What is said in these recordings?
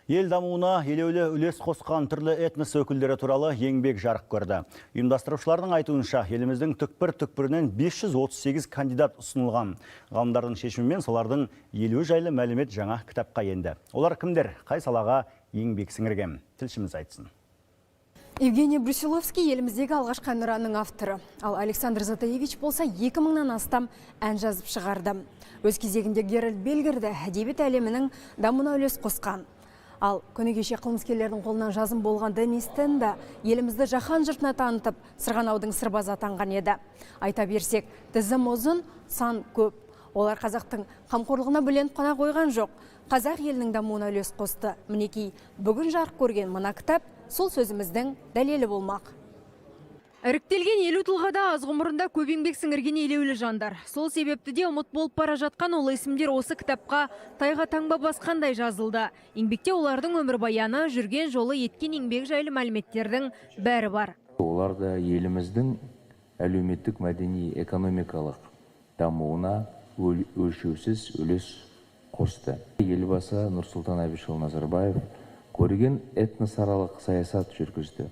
Ел дамуына елеулі үлес қосқан түрлі этнос өкілдері туралы еңбек жарық көрді. Ұйымдастырушылардың айтуынша, еліміздің түкпір-түкпірінен 538 кандидат ұсынылған. Ғалымдардың шешімімен солардың елу жайлы мәлімет жаңа кітапқа енді. Олар кімдер, қай салаға еңбек сіңірген? Тілшіміз айтсын. Евгений Брусиловский еліміздегі алғашқы әнұранның авторы. Ал Александр Затаевич болса 2000-нан астам ән жазып шығарды. Өз кезегінде Геральт Бельгерді әдебиет әлемінің дамуына үлес қосқан. Ал күні кеше қылмыскерлердің қолынан жазым болған Денис Тенда елімізді жаһан жұртына танытып, сырғанаудың сырбазы атанған еді. Айта берсек, тізім ұзын, сан көп. Олар қазақтың қамқорлығына бөленіп қана қойған жоқ. Қазақ елінің дамуына үлес қосты. Мінекей, бүгін жарық көрген мына кітап сол сөзіміздің дәлелі болмақ. Іріктелген 50 тұлғада аз ғұмырында көп еңбек сіңірген елеулі жандар. Сол себепті де ұмыт болып бара жатқан ол есімдер осы кітапқа тайға таңба басқандай жазылды. Еңбекте олардың өмірбаяны, жүрген жолы, еткен еңбек жайлы мәліметтердің бәрі бар. Оларда еліміздің әлеуметтік, мәдени, экономикалық дамуына өлшеусіз үлес қосты. Елбасы Нұрсұлтан Әбішұлы Назарбаев көреген этносаралық саясат жүргізді.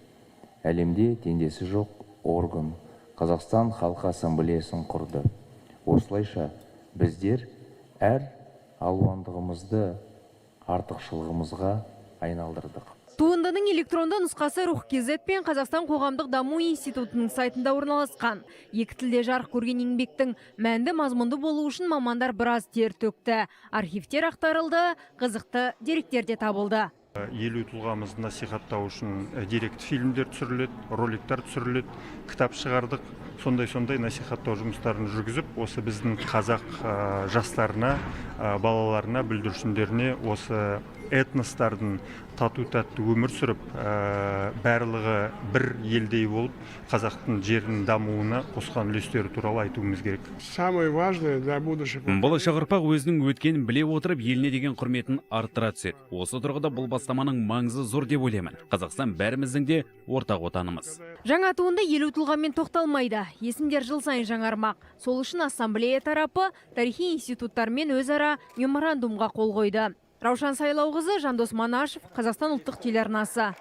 Әлемде теңдесі жоқ орган Қазақстан Халқы Ассамблеясын құрды. Осылайша біздер әр алуандығымызды артықшылығымызға айналдырдық. Туындының электронды нұсқасы Рух.kz пен Қазақстан Қоғамдық даму институтының сайтында орналасқан. Екі тілде жарық көрген еңбектің мәнді мазмұнды болу үшін мамандар біраз тер төкті. Архивтер ақтарылды, қызықты деректер де табылды. Елу тұлғамызды насихаттау үшін деректі фильмдер түсіріледі, роликтер түсіріледі, кітап шығардық. Сондай насихаттау жұмыстарын жүргізіп, осы біздің қазақ жастарына, балаларына, бүлдіршіндеріне осы этностардың тату-тәтті өмір сүріп, барлығы бір елдей болып, қазақтың жерінің дамуына қосқан үлестері туралы айтуымыз керек. Самое важное для будущего. Болашақ ұрпақ өзінің өткенін біле отырып, еліне деген құрметін арттыра түседі. Осы тұрғыда бұл бастаманың маңызы зор деп ойлаймын. Қазақстан бәріміздің де ортақ отанымыз. Жаңа туынды 50 тұлғамен тоқталмайды. Есімдер жыл сайын жаңармақ. Сол үшін ассамблея тарапы тарихи институттармен өзара меморандумға қол қойды. Раушан Сайлауқызы, Жандос Манашев, Қазақстан ұлттық телеарнасы.